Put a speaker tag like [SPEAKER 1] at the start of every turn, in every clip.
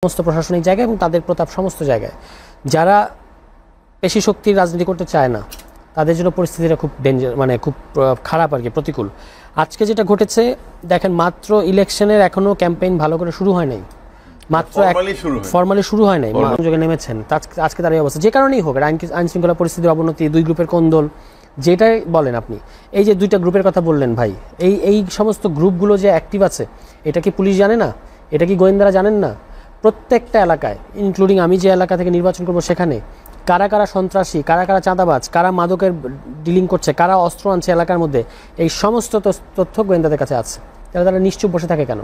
[SPEAKER 1] সমস্ত প্রশাসনিক জায়গায় এবং তাদের প্রতাপ সমস্ত জায়গায় যারা পেশি শক্তির রাজনীতি করতে চায় না তাদের জন্য পরিস্থিতিটা খুব ডেঞ্জার, মানে খুব খারাপ আর কি, প্রতিকূল। আজকে যেটা ঘটেছে দেখেন, মাত্র ইলেকশনের এখনো ক্যাম্পেইন ভালো করে শুরু হয় নাই, মাত্র ফর্মালি শুরু হয় নাই, যোগে নেমেছেন। আজকে তার এই অবস্থা যে কারণেই হোক, আইন শৃঙ্খলা পরিস্থিতির অবনতি, দুই গ্রুপের কোন্দল, যেটাই বলেন আপনি। এই যে দুইটা গ্রুপের কথা বললেন ভাই, এই সমস্ত গ্রুপগুলো যে অ্যাক্টিভ আছে এটা কি পুলিশ জানে না? এটা কি গোয়েন্দারা জানেন না? প্রত্যেকটা এলাকায়, ইনক্লুডিং আমি যে এলাকা থেকে নির্বাচন করবো সেখানে কারা কারা সন্ত্রাসী, কারা কারা চাঁদাবাজ, কারা মাদকের ডিলিং করছে, কারা অস্ত্র আনছে এলাকার মধ্যে, এই সমস্ত তথ্য গোয়েন্দাদের কাছে আছে। তারা নিশ্চুপ বসে থাকে কেন?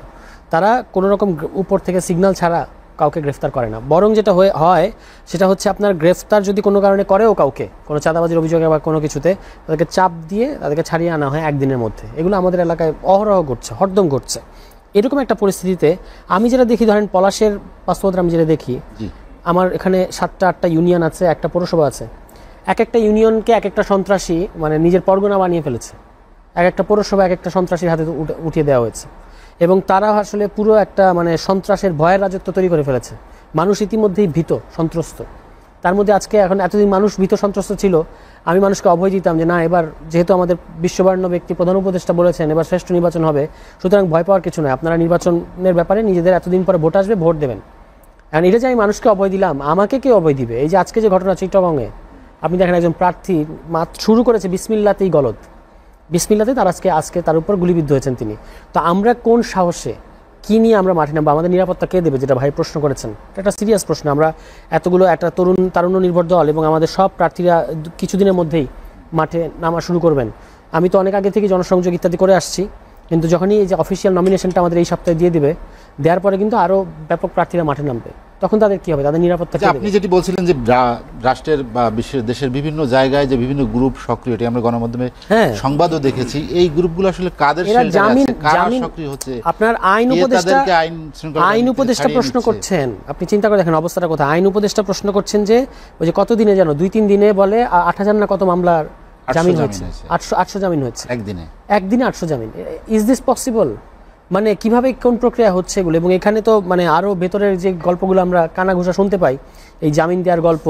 [SPEAKER 1] তারা কোনো রকম উপর থেকে সিগন্যাল ছাড়া কাউকে গ্রেফতার করে না। বরং যেটা হয় সেটা হচ্ছে, আপনার গ্রেফতার যদি কোনো কারণে করেও কাউকে, কোনো চাঁদাবাজির অভিযোগে বা কোনো কিছুতে, তাদেরকে চাপ দিয়ে তাদেরকে ছাড়িয়ে আনা হয় একদিনের মধ্যে। এগুলো আমাদের এলাকায় অহরহ ঘটছে, হরদম ঘটছে। এরকম একটা পরিস্থিতিতে আমি যেটা দেখি, ধরেন পলাশের বাস্তবতা আমি যেটা দেখি, আমার এখানে 7-8টা ইউনিয়ন আছে, একটা পৌরসভা আছে, এক একটা ইউনিয়নকে এক একটা সন্ত্রাসী মানে নিজের পরগনা বানিয়ে ফেলেছে। এক একটা পৌরসভা এক একটা সন্ত্রাসীর হাতে উঠিয়ে দেওয়া হয়েছে এবং তারা আসলে পুরো একটা মানে সন্ত্রাসের ভয়ের রাজত্ব তৈরি করে ফেলেছে। মানুষ ইতিমধ্যেই ভীত, সন্ত্রস্ত। তার মধ্যে আজকে এখন এতদিন মানুষ ভীত সন্ত্রস্ত ছিল, আমি মানুষকে অভয় দিতাম যে না, এবার যেহেতু আমাদের বিশ্ববরেণ্য ব্যক্তি প্রধান উপদেষ্টা বলেছেন এবার শ্রেষ্ঠ নির্বাচন হবে, সুতরাং ভয় পাওয়ার কিছু নয়, আপনারা নির্বাচনের ব্যাপারে নিজেদের এতদিন পরে ভোট আসবে, ভোট দেবেন। কারণ এটা যে আমি মানুষকে অভয় দিলাম, আমাকে কে অভয় দিবে? এই যে আজকে যে ঘটনা চিট্টগংয়ে, আপনি দেখেন একজন প্রার্থী শুরু করেছে বিসমিল্লাতেই গলদ, বিসমিল্লাতেই তার আজকে তার উপর গুলিবিদ্ধ হয়েছেন তিনি। তো আমরা কোন সাহসে কী নিয়ে আমরা মাঠে নামবো? আমাদের নিরাপত্তা কে দেবে? যেটা ভাই প্রশ্ন করেছেন, এটা একটা সিরিয়াস প্রশ্ন। আমরা এতগুলো একটা তারুণ্য নির্ভর দল এবং আমাদের সব প্রার্থীরা কিছুদিনের মধ্যেই মাঠে নামা শুরু করবেন। আমি তো অনেক আগে থেকে জনসংযোগ ইত্যাদি করে আসছি, কিন্তু যখনই এই যে অফিসিয়াল নমিনেশনটা আমাদের এই সপ্তাহে দিয়ে দিবে, দেওয়ার পরে কিন্তু আরও ব্যাপক প্রার্থীরা মাঠে নামবে, তখন তাদের কি হবে? তাদের নিরাপত্তা।
[SPEAKER 2] আপনি যেটি বলছিলেন যে রাষ্ট্রের বা বিশ্বের দেশের বিভিন্ন জায়গায় যে বিভিন্ন গ্রুপ সক্রিয়, এটি আমরা গণমাধ্যমে সংবাদও দেখেছি। এই গ্রুপগুলো আসলে কাদের সক্রিয় হচ্ছে? আপনার
[SPEAKER 1] আইন উপদেষ্টা প্রশ্ন করছেন, আপনি চিন্তা করে দেখেন অবস্থাটা কোথায়। আইন উপদেষ্টা প্রশ্ন করছেন যে ওই যে কতদিনে যেন 2-3 দিনে বলে 8,000 না কত মামলার জামিন হয়েছে, 800 জামিন হয়েছে একদিনে 800 জামিন। Is this possible? মানে কিভাবে, কোন প্রক্রিয়া হচ্ছে এগুলো? এবং এখানে তো মানে আরও ভেতরের যে গল্পগুলো আমরা কানাঘুষা শুনতে পাই, এই জামিন দেওয়ার গল্প,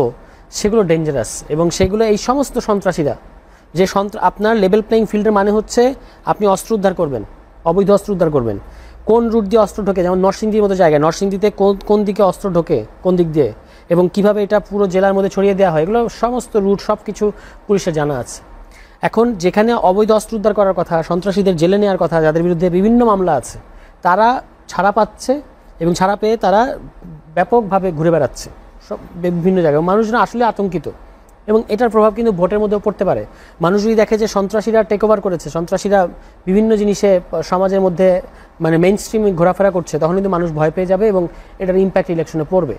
[SPEAKER 1] সেগুলো ডেঞ্জারাস। এবং সেগুলো এই সমস্ত সন্ত্রাসীরা যে আপনার লেভেল প্লেইং ফিল্ডের মানে হচ্ছে আপনি অস্ত্র উদ্ধার করবেন, অবৈধ অস্ত্র উদ্ধার করবেন, কোন রুট দিয়ে অস্ত্র ঢোকে, যেমন নরসিংদীর মতো জায়গায়, নরসিংদীতে কোন দিকে অস্ত্র ঢোকে, কোন দিক দিয়ে, এবং কিভাবে এটা পুরো জেলার মধ্যে ছড়িয়ে দেওয়া হয়, এগুলো সমস্ত রুট সব কিছু পুলিশের জানা আছে। এখন যেখানে অবৈধ অস্ত্র উদ্ধার করার কথা, সন্ত্রাসীদের জেলে নেওয়ার কথা, যাদের বিরুদ্ধে বিভিন্ন মামলা আছে, তারা ছাড়া পাচ্ছে এবং ছাড়া পেয়ে তারা ব্যাপকভাবে ঘুরে বেড়াচ্ছে সব বিভিন্ন জায়গায়। মানুষজন আসলে আতঙ্কিত এবং এটার প্রভাব কিন্তু ভোটের মধ্যেও পড়তে পারে। মানুষ যদি দেখে যে সন্ত্রাসীরা টেক ওভার করেছে, সন্ত্রাসীরা বিভিন্ন জিনিসে সমাজের মধ্যে মানে মেইন স্ট্রিমে ঘোরাফেরা করছে, তখন কিন্তু মানুষ ভয় পেয়ে যাবে এবং এটার ইম্প্যাক্ট ইলেকশনে পড়বে।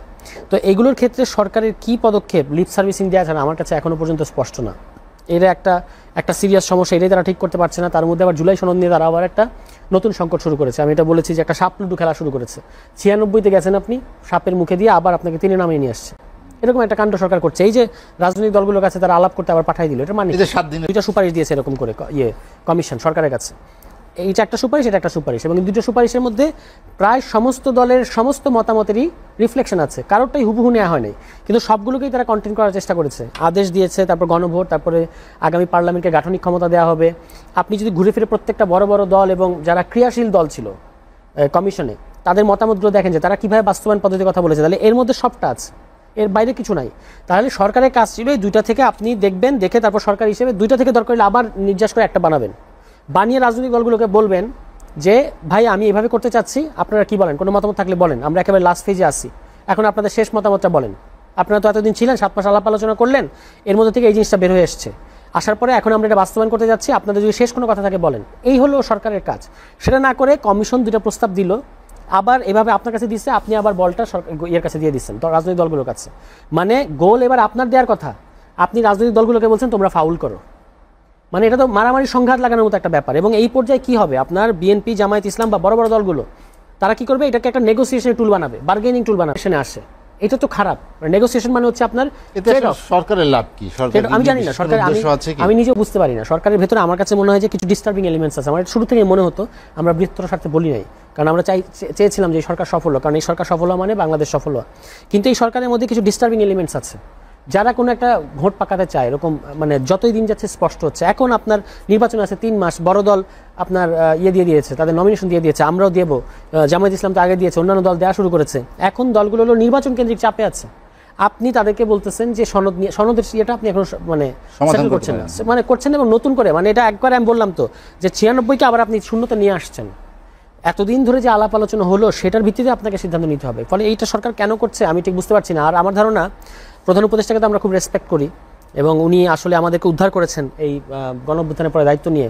[SPEAKER 1] তো এগুলোর ক্ষেত্রে সরকারের কী পদক্ষেপ, লিপ সার্ভিসিং দেওয়া ছাড়া আমার কাছে এখনও পর্যন্ত স্পষ্ট না। এটা একটা সিরিয়াস সমস্যা, এটাই তারা ঠিক করতে পারছে না। তার মধ্যে আবার জুলাই সনদ নিয়ে তারা আবার একটা নতুন সংকট শুরু করেছে। আমি এটা বলেছি যে একটা সাপ লুডু খেলা শুরু করেছে। 96তে গেছেন আপনি, সাপের মুখে দিয়ে আবার আপনাকে তীরে নামিয়ে নিয়ে আসছে, এরকম একটা কাণ্ড সরকার করছে। এই যে রাজনৈতিক দলগুলোর কাছে তারা আলাপ করতে আবার পাঠিয়ে দিল, এটা মানে 2টা সুপারিশ দিয়েছে এরকম করে কমিশন সরকারের কাছে। এইটা একটা সুপারিশ, এটা একটা সুপারিশ, এবং 2টো সুপারিশের মধ্যে প্রায় সমস্ত দলের সমস্ত মতামতেরই রিফ্লেকশন আছে, কারোরটাই হুবহু নেওয়া হয় নাই, কিন্তু সবগুলোকেই তারা কন্টেন করার চেষ্টা করেছে। আদেশ দিয়েছে, তারপর গণভোট, তারপরে আগামী পার্লামেন্টকে গাঠনিক ক্ষমতা দেওয়া হবে। আপনি যদি ঘুরে ফিরে প্রত্যেকটা বড় বড় দল এবং যারা ক্রিয়াশীল দল ছিল কমিশনে, তাদের মতামতগুলো দেখেন যে তারা কীভাবে বাস্তবায়ন পদ্ধতির কথা বলেছে, তাহলে এর মধ্যে সবটা আছে, এর বাইরে কিছু নাই। তাহলে সরকারের কাজ ছিল এই 2টা থেকে আপনি দেখবেন, দেখে তারপর সরকার হিসেবে 2টা থেকে দরকার হলে আবার নির্যাস করে একটা বানাবেন, বানিয়ে রাজনৈতিক দলগুলোকে বলবেন যে ভাই আমি এভাবে করতে চাচ্ছি, আপনারা কি বলেন, কোনো মতামত থাকলে বলেন, আমরা একেবারে লাস্ট ফেজে আসি, এখন আপনাদের শেষ মতামতটা বলেন। আপনারা তো এতদিন ছিলেন, 7 মাস আলাপ আলোচনা করলেন, এর মধ্যে থেকে এই জিনিসটা বের হয়ে এসছে, আসার পরে এখন আমরা এটা বাস্তবায়ন করতে যাচ্ছি, আপনাদের যদি শেষ কোনো কথা থাকে বলেন। এই হলো সরকারের কাজ। সেটা না করে কমিশন 2টা প্রস্তাব দিল, আবার এভাবে আপনার কাছে দিচ্ছে, আপনি আবার বলটা ইয়ের কাছে দিয়ে দিচ্ছেন, তো রাজনৈতিক দলগুলোর কাছে। মানে গোল এবার আপনার দেওয়ার কথা, আপনি রাজনৈতিক দলগুলোকে বলছেন তোমরা ফাউল করো। মানে এটা তো মারামারি সংঘাত লাগানোর মতো একটা ব্যাপার। এবং এই পর্যায়ে কি হবে, আপনার বিএনপি, জামায়াত ইসলাম বা বড় বড় দলগুলো তারা কি করবে, এটাকে একটা নেগোসিয়েশনের টুল বানাবে, বার্গেনিং টুল বানাবে, আসে এটা তো খারাপ। নেগোসিয়েশন মানে হচ্ছে আপনার
[SPEAKER 2] সরকারের লাভ কি?
[SPEAKER 1] আমি জানি না, সরকার আমি নিজেও বুঝতে পারি না। সরকারের ভেতরে আমার কাছে মনে হয় যে কিছু ডিস্টার্বিং এলিমেন্টস আছে। আমার শুরু থেকে মনে হতো আমরা বৃহত্তর স্বার্থে বলি নাই, কারণ আমরা চেয়েছিলাম যে এই সরকার সফল হোক, কারণ এই সরকার সফল হওয়া মানে বাংলাদেশ সফল হওয়া। কিন্তু এই সরকারের মধ্যে কিছু ডিস্টার্বিং এলিমেন্টস আছে, যারা কোনো একটা ভোট পাকাতে চায় এরকম, মানে যতই দিন যাচ্ছে স্পষ্ট হচ্ছে। এখন আপনার নির্বাচন আছে 3 মাস, বড় দল আপনার দিয়ে দিয়েছে, তাদের নমিনেশন দিয়ে দিয়েছে, আমরাও দেব, জামায়াত ইসলাম তো আগে দিয়েছে, অন্যান্য দল দেওয়া শুরু করেছে। এখন দলগুলো হলো নির্বাচন কেন্দ্রিক চাপে আছে। আপনি তাদেরকে বলতেছেন যে সনদের ইয়েটা আপনি এখন মানে সেটেল করছেন না, মানে করছেন এবং নতুন করে, মানে এটা একবার আমি বললাম তো যে 96কে আবার আপনি শূন্যতে নিয়ে আসছেন। এতদিন ধরে যে আলাপ আলোচনা হলো সেটার ভিত্তিতে আপনাকে সিদ্ধান্ত নিতে হবে। ফলে এইটা সরকার কেন করছে আমি ঠিক বুঝতে পারছি না। আর আমার ধারণা প্রধান উপদেষ্টাকে তো আমরা খুব রেসপেক্ট করি এবং উনি আসলে আমাদেরকে উদ্ধার করেছেন এই গণঅভ্যুত্থানের পরে দায়িত্ব নিয়ে,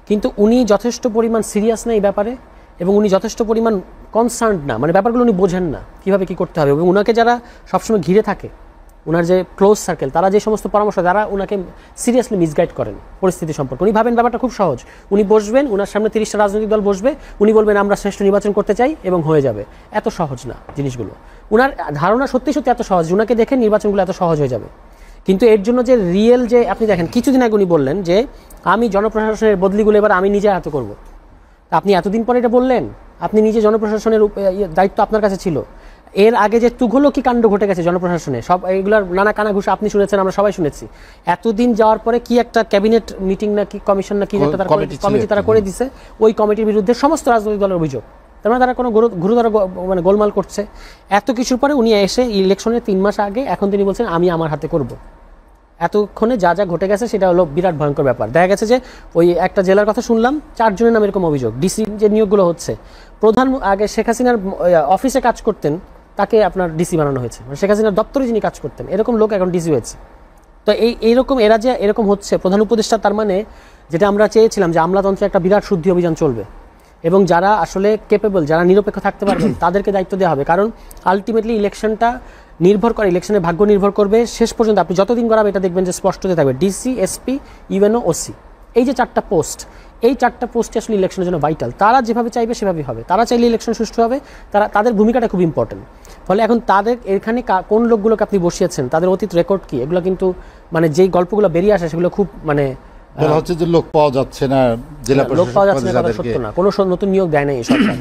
[SPEAKER 1] কিন্তু উনি যথেষ্ট পরিমাণ সিরিয়াস না এই ব্যাপারে এবং উনি যথেষ্ট পরিমাণ কনসার্নড না, মানে ব্যাপারগুলো উনি বোঝেন না কীভাবে কী করতে হবে। এবং ওনাকে যারা সবসময় ঘিরে থাকে, ওনার যে ক্লোজ সার্কেল, তারা যে সমস্ত পরামর্শ, যারা ওনাকে সিরিয়াসলি মিসগাইড করেন পরিস্থিতি সম্পর্কে। উনি ভাবেন ব্যাপারটা খুব সহজ, উনি বসবেন, ওনার সামনে 30টা রাজনৈতিক দল বসবে, উনি বলবেন আমরা শ্রেষ্ঠ নির্বাচন করতে চাই এবং হয়ে যাবে। এত সহজ না জিনিসগুলো। ওনার ধারণা সত্যি সত্যি এত সহজ, ওনাকে দেখে নির্বাচনগুলো এত সহজ হয়ে যাবে। কিন্তু এর জন্য যে রিয়েল যে আপনি দেখেন, কিছুদিন আগে উনি বললেন যে আমি জনপ্রশাসনের বদলিগুলো এবার আমি নিজে হাতে করব। আপনি এতদিন পরে এটা বললেন, আপনি নিজে জনপ্রশাসনের দায়িত্ব আপনার কাছে ছিল। এর আগে যে তুঘলকি কাণ্ড ঘটে গেছে জনপ্রশাসনে, সব এইগুলোর নানা কানাঘুষা আপনি শুনেছেন, আমরা সবাই শুনেছি। এতদিন যাওয়ার পরে কি একটা ক্যাবিনেট মিটিং না কি কমিশন না কি একটা কমিটি তারা করে দিছে, ওই কমিটির বিরুদ্ধে সমস্ত রাজনৈতিক দলের অভিযোগ। তার মানে তারা কোনো গুরুতর মানে গোলমাল করছে। এত কিছুর পরে উনি এসে ইলেকশনের 3 মাস আগে এখন তিনি বলছেন আমি আমার হাতে করব। এতক্ষণে যা যা ঘটে গেছে সেটা হলো বিরাট ভয়ঙ্কর ব্যাপার। দেখা গেছে যে ওই একটা জেলার কথা শুনলাম, 4 জনের নামে এরকম অভিযোগ। ডিসি যে নিয়োগগুলো হচ্ছে, প্রধান আগে শেখ হাসিনার অফিসে কাজ করতেন, তাকে আপনার ডিসি বানানো হয়েছে। শেখ হাসিনার দপ্তরে যিনি কাজ করতেন এরকম লোক এখন ডিসি হয়েছে। তো এইরকম এরা যে এরকম হচ্ছে, প্রধান উপদেষ্টা, তার মানে যেটা আমরা চেয়েছিলাম যে আমলাতন্ত্রে একটা বিরাট শুদ্ধি অভিযান চলবে এবং যারা আসলে কেপেবল, যারা নিরপেক্ষ থাকতে পারবেন তাদেরকে দায়িত্ব দেওয়া হবে। কারণ আলটিমেটলি ইলেকশনটা নির্ভর করে, ইলেকশনের ভাগ্য নির্ভর করবে শেষ পর্যন্ত। আপনি যতদিন করাবে এটা দেখবেন যে স্পষ্ট হতে থাকবে ডিসি, এসপি, ইউএনও, ওসি, এই যে 4টা পোস্ট, এই 4টা পোস্টে আসলে ইলেকশনের জন্য ভাইটাল। তারা যেভাবে চাইবে সেভাবেই হবে। তারা চাইলে ইলেকশন সুষ্ঠু হবে, তাদের ভূমিকাটা খুব ইম্পর্টেন্ট। ফলে এখন তাদের এখানে কোন লোকগুলোকে আপনি বসিয়েছেন, তাদের অতীত রেকর্ড কি, এগুলো কিন্তু মানে যেই গল্পগুলো বেরিয়ে আসে সেগুলো খুব মানে
[SPEAKER 2] বলা হচ্ছে যে লোক পাওয়া যাচ্ছে না, জেলা
[SPEAKER 1] লোক পাওয়া যাচ্ছে না, সত্য না। কোনো নতুন নিয়োগ দেয় নাই এই সরকার।